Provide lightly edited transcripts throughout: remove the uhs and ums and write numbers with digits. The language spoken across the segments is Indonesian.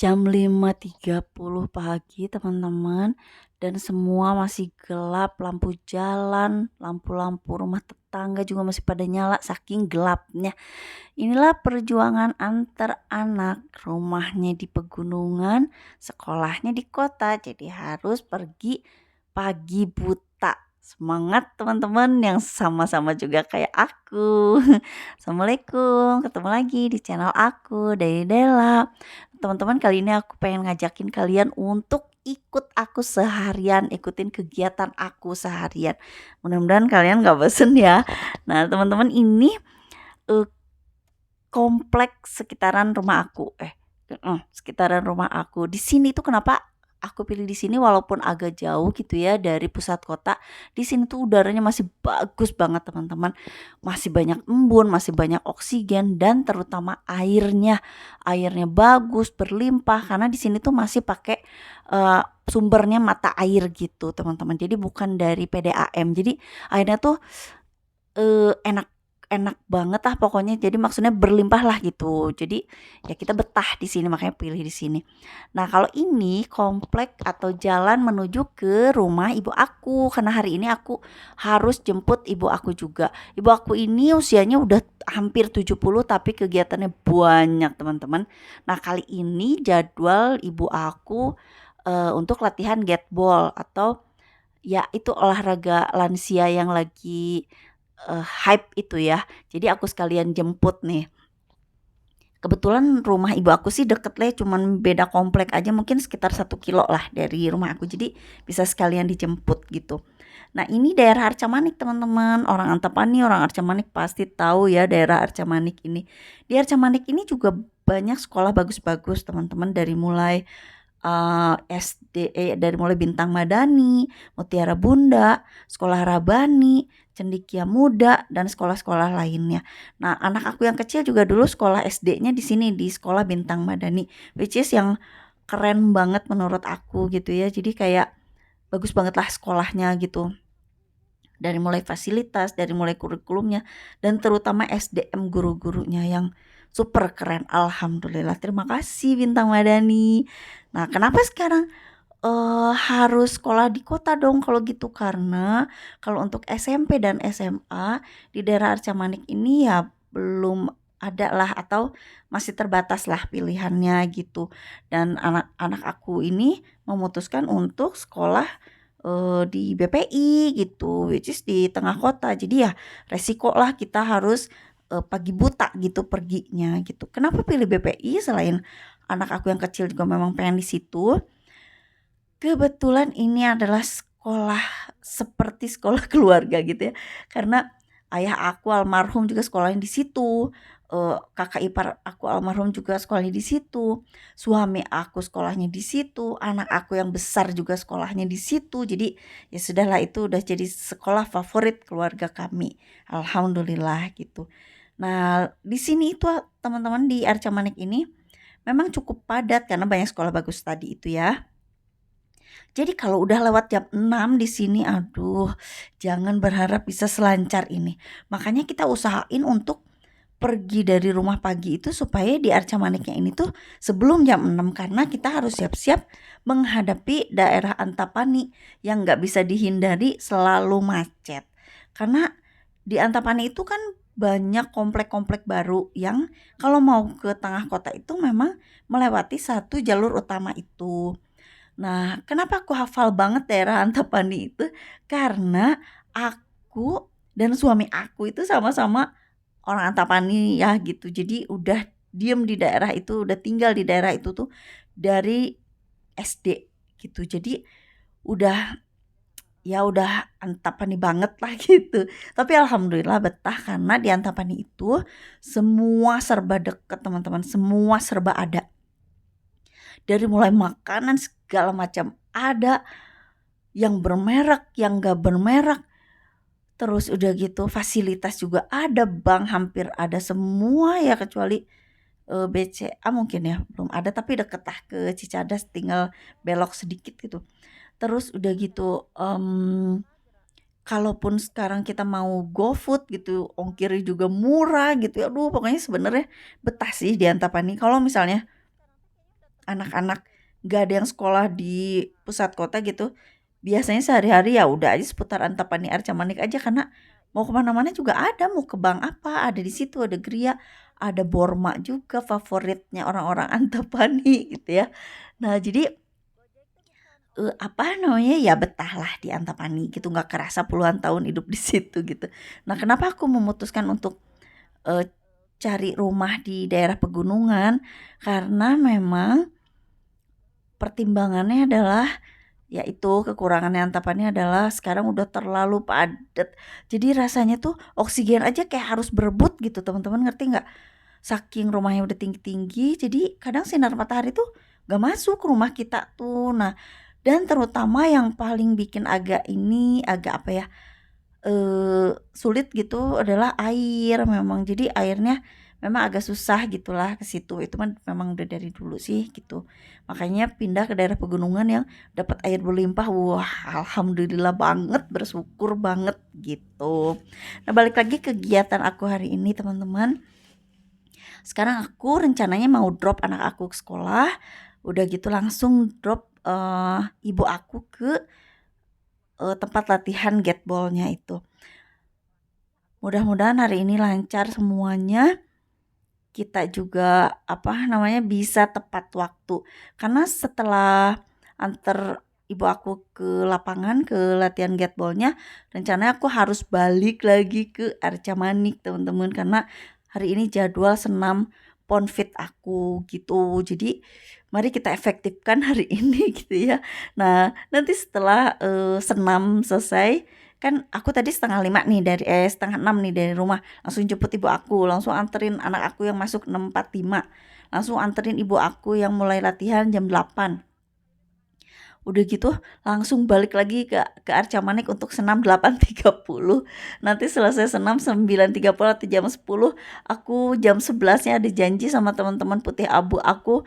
Jam 5.30 pagi teman-teman, dan semua masih gelap, lampu jalan, lampu-lampu rumah tetangga juga masih pada nyala saking gelapnya. Inilah perjuangan antar anak, rumahnya di pegunungan, sekolahnya di kota, jadi harus pergi pagi buta. Semangat teman-teman yang sama-sama juga kayak aku. Assalamualaikum, ketemu lagi di channel aku, Dede Dela. Teman-teman, kali ini aku pengen ngajakin kalian untuk ikut aku seharian, ikutin kegiatan aku seharian. Mudah-mudahan kalian gak bosen ya. Nah teman-teman, ini eh, kompleks sekitaran rumah aku. Sekitaran rumah aku. Di sini tuh kenapa aku pilih di sini walaupun agak jauh gitu ya dari pusat kota. Di sini tuh udaranya masih bagus banget teman-teman. Masih banyak embun, masih banyak oksigen dan terutama airnya. Airnya bagus, berlimpah karena di sini tuh masih pakai sumbernya mata air gitu teman-teman. Jadi bukan dari PDAM. Jadi airnya tuh enak enak banget lah pokoknya, jadi maksudnya berlimpah lah gitu. Jadi ya kita betah di sini makanya pilih di sini. Nah, kalau ini komplek atau jalan menuju ke rumah ibu aku karena hari ini aku harus jemput ibu aku juga. Ibu aku ini usianya udah hampir 70 tapi kegiatannya banyak, teman-teman. Nah, kali ini jadwal ibu aku untuk latihan gatball atau ya itu olahraga lansia yang lagi hype itu ya. Jadi aku sekalian jemput nih. Kebetulan rumah ibu aku sih deket lah, cuman beda komplek aja, mungkin sekitar 1 kilo lah dari rumah aku. Jadi bisa sekalian dijemput gitu. Nah, ini daerah Arca Manik teman-teman. Orang Antapani, orang Arca Manik pasti tahu ya daerah Arca Manik ini. Di Arca Manik ini juga banyak sekolah bagus-bagus teman-teman, dari mulai SD, dari mulai Bintang Madani, Mutiara Bunda, Sekolah Rabani, Cendikia Muda, dan sekolah-sekolah lainnya. Nah, anak aku yang kecil juga dulu sekolah SD-nya di sini, di Sekolah Bintang Madani, which is yang keren banget menurut aku gitu ya. Jadi kayak bagus banget lah sekolahnya gitu. Dari mulai fasilitas, dari mulai kurikulumnya, dan terutama SDM guru-gurunya yang super keren. Alhamdulillah, terima kasih Bintang Madani. Nah, kenapa sekarang harus sekolah di kota dong kalau gitu? Karena kalau untuk SMP dan SMA di daerah Arca Manik ini ya belum ada lah, atau masih terbatas lah pilihannya gitu. Dan anak-anak aku ini memutuskan untuk sekolah di BPI gitu, which is di tengah kota. Jadi ya resiko lah kita harus pagi buta gitu perginya gitu. Kenapa pilih BPI selain anak aku yang kecil juga memang pengen di situ? Kebetulan ini adalah sekolah seperti sekolah keluarga gitu ya. Karena ayah aku almarhum juga sekolahnya di situ. Kakak ipar aku almarhum juga sekolahnya di situ. Suami aku sekolahnya di situ. Anak aku yang besar juga sekolahnya di situ. Jadi ya sudahlah, itu udah jadi sekolah favorit keluarga kami. Alhamdulillah gitu. Nah, di sini itu teman-teman di Arca Manik ini memang cukup padat karena banyak sekolah bagus tadi itu ya. Jadi kalau udah lewat jam 6 di sini, aduh, jangan berharap bisa selancar ini. Makanya kita usahain untuk pergi dari rumah pagi itu supaya di Arca Maniknya ini tuh sebelum jam 6, karena kita harus siap-siap menghadapi daerah Antapani yang nggak bisa dihindari selalu macet. Karena di Antapani itu kan banyak komplek-komplek baru yang kalau mau ke tengah kota itu memang melewati satu jalur utama itu. Nah, kenapa aku hafal banget daerah Antapani itu? Karena aku dan suami aku itu sama-sama orang Antapani ya gitu. Jadi udah diem di daerah itu, udah tinggal di daerah itu tuh dari SD gitu. Jadi udah udah Antapani banget lah gitu. Tapi alhamdulillah betah karena di Antapani itu semua serba deket teman-teman, semua serba ada. Dari mulai makanan segala macam ada, yang bermerek, yang gak bermerek. Terus udah gitu fasilitas juga ada, bank hampir ada semua ya, kecuali BCA mungkin ya belum ada, tapi deket lah ke Cicadas, tinggal belok sedikit gitu. Terus udah gitu kalaupun sekarang kita mau GoFood gitu, ongkirnya juga murah gitu ya. Aduh, pokoknya sebenarnya betah sih di Antapani. Kalau misalnya anak-anak gak ada yang sekolah di pusat kota gitu, biasanya sehari-hari ya udah aja seputar Antapani Arca Manik aja karena mau kemana-mana juga ada, mau ke bank apa ada di situ, ada Gria, ada Borma juga favoritnya orang-orang Antapani gitu ya. Nah jadi apa namanya, ya betahlah di Antapani gitu, nggak kerasa puluhan tahun hidup di situ gitu. Nah kenapa aku memutuskan untuk eee, cari rumah di daerah pegunungan, karena memang pertimbangannya adalah, yaitu kekurangannya Antapani adalah sekarang udah terlalu padat. Jadi rasanya tuh oksigen aja kayak harus berebut gitu, teman-teman ngerti nggak? Saking rumahnya udah tinggi-tinggi, jadi kadang sinar matahari tuh nggak masuk ke rumah kita tuh. Nah, dan terutama yang paling bikin agak apa ya, sulit gitu adalah air memang. Jadi airnya memang agak susah gitulah ke situ. Itu kan memang udah dari dulu sih gitu. Makanya pindah ke daerah pegunungan yang dapat air berlimpah. Wah, alhamdulillah banget, bersyukur banget gitu. Nah, balik lagi kegiatan aku hari ini, teman-teman. Sekarang aku rencananya mau drop anak aku ke sekolah. Udah gitu langsung drop ibu aku ke tempat latihan gatballnya itu. Mudah-mudahan hari ini lancar semuanya. Kita juga bisa tepat waktu. Karena setelah antar ibu aku ke lapangan ke latihan gatballnya, rencananya aku harus balik lagi ke Arca Manik, teman-teman, karena hari ini jadwal senam ponfit aku gitu. Jadi mari kita efektifkan hari ini gitu ya. Nah, nanti setelah senam selesai, kan aku tadi setengah 6 nih dari rumah, langsung jemput ibu aku, langsung anterin anak aku yang masuk 6.45, langsung anterin ibu aku yang mulai latihan jam 8. Udah gitu langsung balik lagi ke Arca Manik untuk senam 8.30. Nanti selesai senam 9.30 atau jam 10, aku jam 11-nya ada janji sama teman-teman putih abu aku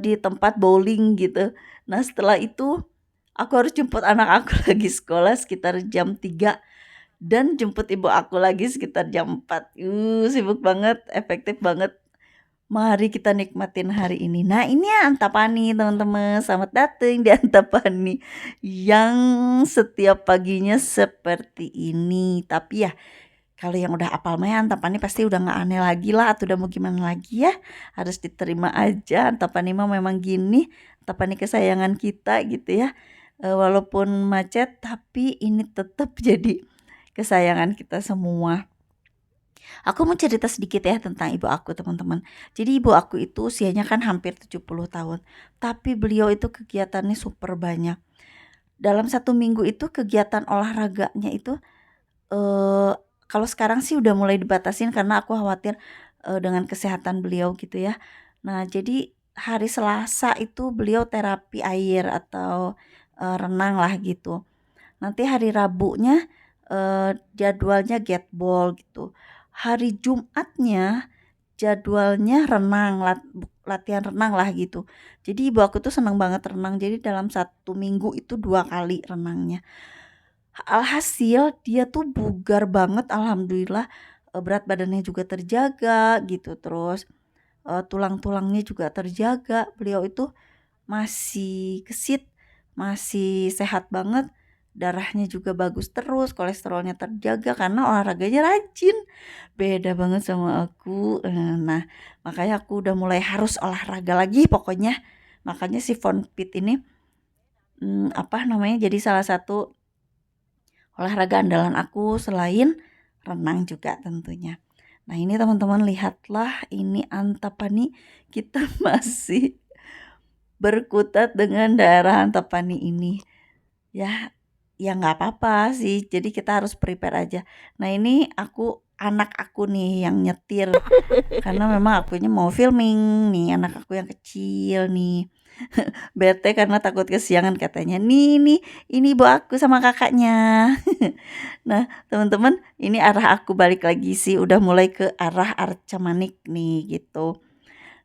di tempat bowling gitu. Nah, setelah itu aku harus jemput anak aku lagi sekolah sekitar jam 3 dan jemput ibu aku lagi sekitar jam 4. Sibuk banget, efektif banget. Mari kita nikmatin hari ini. Nah, ini ya Antapani, teman-teman. Selamat datang di Antapani yang setiap paginya seperti ini. Tapi ya, kalau yang udah apal mah Antapani pasti udah nggak aneh lagi lah, atau udah mau gimana lagi ya. Harus diterima aja. Antapani mah memang gini. Antapani kesayangan kita gitu ya. Walaupun macet, tapi ini tetap jadi kesayangan kita semua. Aku mau cerita sedikit ya tentang ibu aku, teman-teman. Jadi ibu aku itu usianya kan hampir 70 tahun. Tapi beliau itu kegiatannya super banyak. Dalam 1 minggu itu kegiatan olahraganya itu eh kalau sekarang sih udah mulai dibatasin karena aku khawatir dengan kesehatan beliau gitu ya. Nah, jadi hari Selasa itu beliau terapi air atau renang lah gitu. Nanti hari Rabunya jadwalnya gatball gitu. Hari Jumatnya jadwalnya renang, latihan renang lah gitu. Jadi ibu aku tuh senang banget renang. Jadi dalam 1 minggu itu 2 kali renangnya. Alhasil dia tuh bugar banget, alhamdulillah. Berat badannya juga terjaga gitu. Terus tulang-tulangnya juga terjaga. Beliau itu masih gesit, masih sehat banget, darahnya juga bagus terus, kolesterolnya terjaga karena olahraganya rajin. Beda banget sama aku. Nah, makanya aku udah mulai harus olahraga lagi pokoknya. Makanya si Fonfit ini jadi salah satu olahraga andalan aku selain renang juga tentunya. Nah, ini teman-teman lihatlah, ini Antapani, kita masih berkutat dengan daerah Antapani ini. Ya, ya nggak apa-apa sih. Jadi kita harus prepare aja. Nah, ini anak aku nih yang nyetir. Karena memang akunya mau filming nih anak aku yang kecil nih. Bete karena takut kesiangan katanya. Nih, ini ibu aku sama kakaknya. Nah, teman-teman, ini arah aku balik lagi sih. Udah mulai ke arah Arca Manik nih gitu.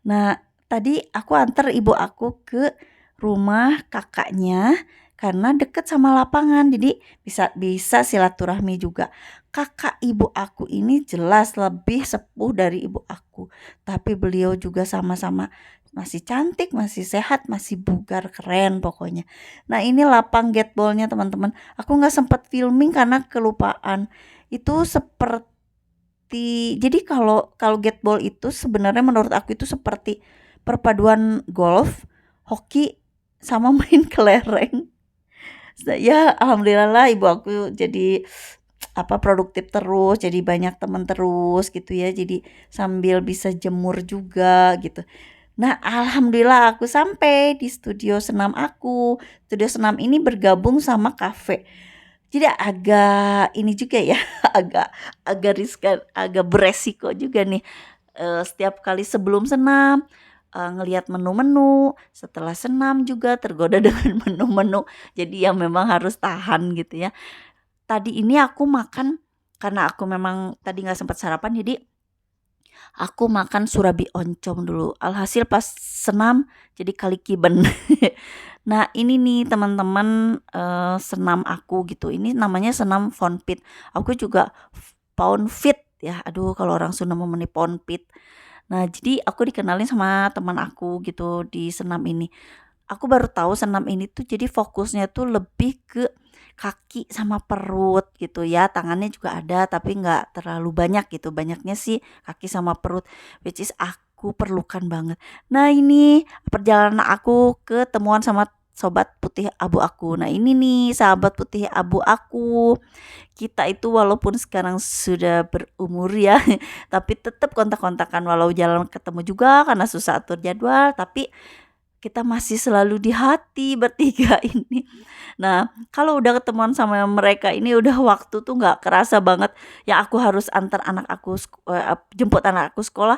Nah, tadi aku antar ibu aku ke rumah kakaknya karena deket sama lapangan. Jadi bisa silaturahmi juga. Kakak ibu aku ini jelas lebih sepuh dari ibu aku. Tapi beliau juga sama-sama masih cantik, masih sehat, masih bugar, keren pokoknya. Nah ini lapang gateballnya teman-teman. Aku nggak sempat filming karena kelupaan. Itu jadi kalau kalau gateball itu sebenarnya menurut aku itu seperti perpaduan golf, hoki, sama main kelereng. Ya alhamdulillah lah ibu aku jadi produktif terus, jadi banyak teman terus gitu ya. Jadi sambil bisa jemur juga gitu. Nah, alhamdulillah aku sampai di studio senam aku. Studio senam ini bergabung sama kafe. Jadi agak ini juga ya, agak agak riskan, agak beresiko juga nih. Setiap kali sebelum senam ngelihat menu-menu, setelah senam juga tergoda dengan menu-menu. Jadi yang memang harus tahan gitu ya. Tadi ini aku makan karena aku memang tadi nggak sempat sarapan, jadi aku makan surabi oncom dulu. Alhasil pas senam jadi kali kiben. Nah ini nih teman-teman senam aku gitu. Ini namanya senam Pound Fit. Aku juga Pound Fit ya. Aduh kalau orang Sunda mau meni Pound Fit. Nah jadi aku dikenalin sama teman aku gitu di senam ini. Aku baru tahu senam ini tuh jadi fokusnya tuh lebih ke kaki sama perut gitu ya. Tangannya juga ada tapi nggak terlalu banyak gitu. Banyaknya sih kaki sama perut, which is aku perlukan banget. Nah ini perjalanan aku ketemuan sama sobat putih abu aku. Nah ini nih sahabat putih abu aku. Kita itu walaupun sekarang sudah berumur ya, tapi tetap kontak-kontakan walau jalan ketemu juga karena susah atur jadwal, tapi kita masih selalu di hati bertiga ini. Nah, kalau udah ketemuan sama mereka ini udah waktu tuh nggak kerasa banget. Yang aku harus antar anak aku jemput anak aku sekolah,